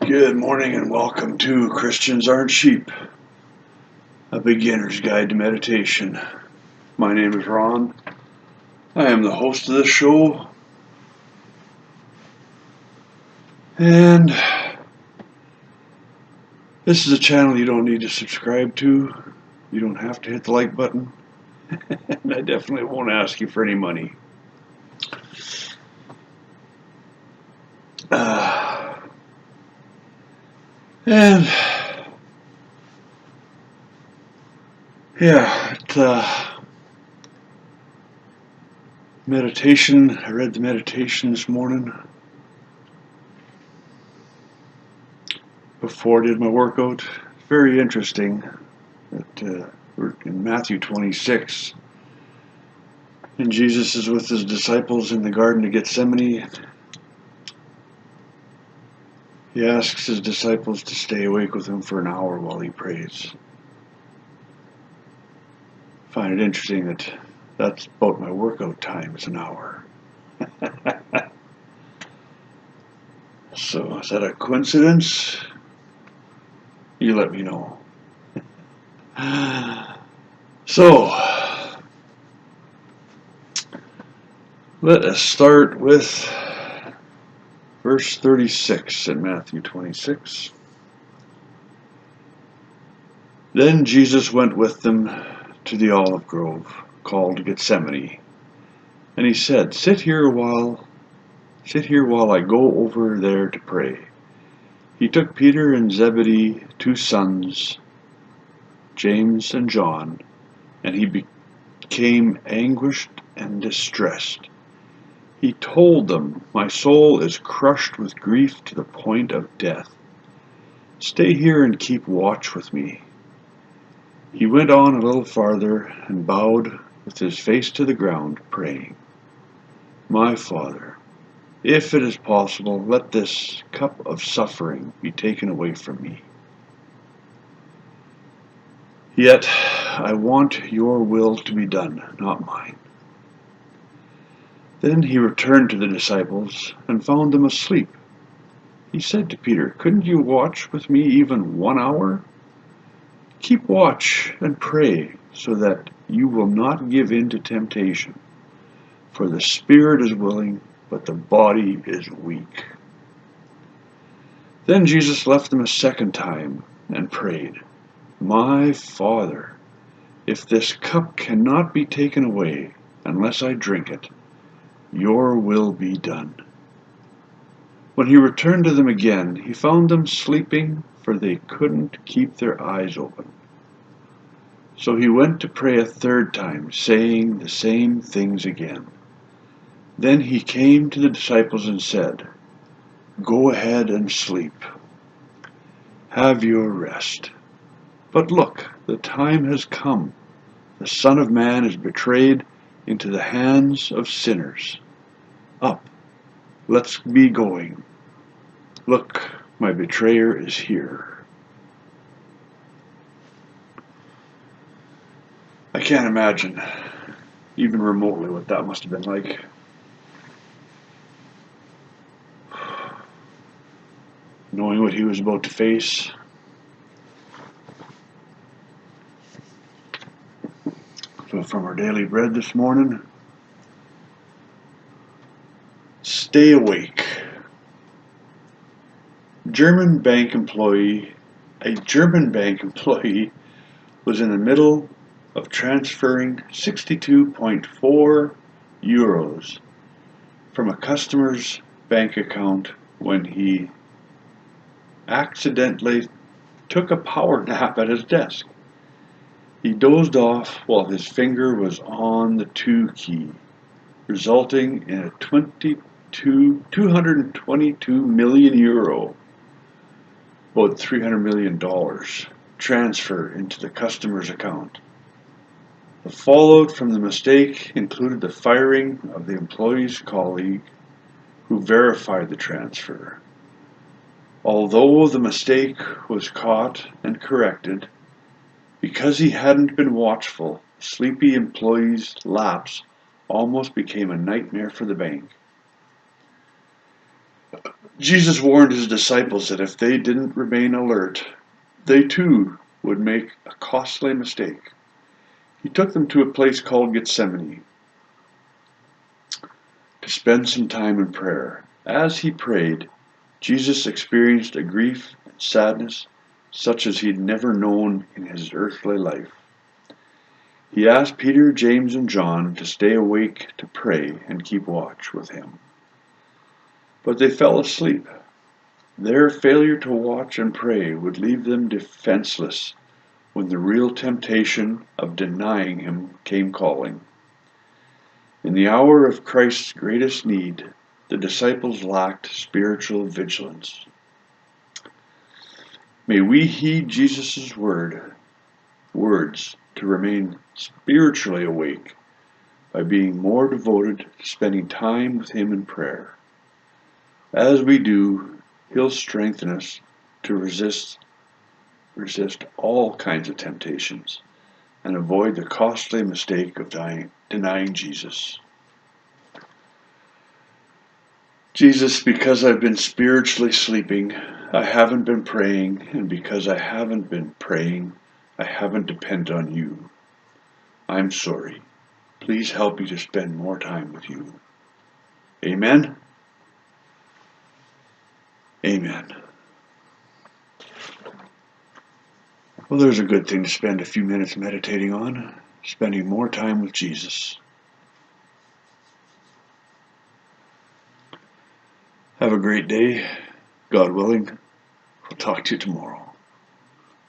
Good morning and welcome to Christians Aren't Sheep, a beginner's guide to meditation. My name is Ron. I am the host of this show. And this is a channel you don't need to subscribe to. You don't have to hit the like button. And I definitely won't ask you for any money. And yeah, meditation. I read the meditation this morning before I did my workout. Very interesting. We're in Matthew 26. And Jesus is with his disciples in the Garden of Gethsemane. He asks his disciples to stay awake with him for an hour while he prays. I find it interesting that that's about my workout time, is an hour. So, is that a coincidence? You let me know. So, let us start with verse 36 in Matthew 26. Then Jesus went with them to the olive grove called Gethsemane, and he said, Sit here while I go over there to pray. He took Peter and Zebedee, 2 sons, James and John, and he became anguished and distressed. He told them, My soul is crushed with grief to the point of death. Stay here and keep watch with me. He went on a little farther and bowed with his face to the ground, praying, My Father, if it is possible, let this cup of suffering be taken away from me. Yet I want your will to be done, not mine. Then he returned to the disciples and found them asleep. He said to Peter, Couldn't you watch with me even 1 hour? Keep watch and pray so that you will not give in to temptation. For the spirit is willing, but the body is weak. Then Jesus left them a second time and prayed, My Father, if this cup cannot be taken away unless I drink it, your will be done. When he returned to them again, he found them sleeping, for they couldn't keep their eyes open. So he went to pray a third time, saying the same things again. Then he came to the disciples and said, Go ahead and sleep. Have your rest. But look, the time has come. The Son of Man is betrayed into the hands of sinners. Up, let's be going. Look, my betrayer is here. I can't imagine, even remotely, what that must have been like. Knowing what he was about to face. So from our daily bread this morning, stay awake. A German bank employee was in the middle of transferring 62.4 euros from a customer's bank account when he accidentally took a power nap at his desk. He dozed off while his finger was on the 2 key, resulting in a 222 million euro, about $300 million, transfer into the customer's account. The fallout from the mistake included the firing of the employee's colleague who verified the transfer. Although the mistake was caught and corrected, because he hadn't been watchful, sleepy employee's lapse almost became a nightmare for the bank. Jesus warned his disciples that if they didn't remain alert, they too would make a costly mistake. He took them to a place called Gethsemane to spend some time in prayer. As he prayed, Jesus experienced a grief and sadness such as he had never known in his earthly life. He asked Peter, James, and John to stay awake to pray and keep watch with him. But they fell asleep. Their failure to watch and pray would leave them defenseless when the real temptation of denying him came calling. In the hour of Christ's greatest need, the disciples lacked spiritual vigilance. May we heed Jesus' words to remain spiritually awake by being more devoted to spending time with him in prayer. As we do, he'll strengthen us to resist all kinds of temptations and avoid the costly mistake of denying Jesus. Jesus, because I've been spiritually sleeping, I haven't been praying, and because I haven't been praying, I haven't depended on you. I'm sorry. Please help me to spend more time with you. Amen? Amen. Well, there's a good thing to spend a few minutes meditating on, spending more time with Jesus. Have a great day. God willing, I'll talk to you tomorrow.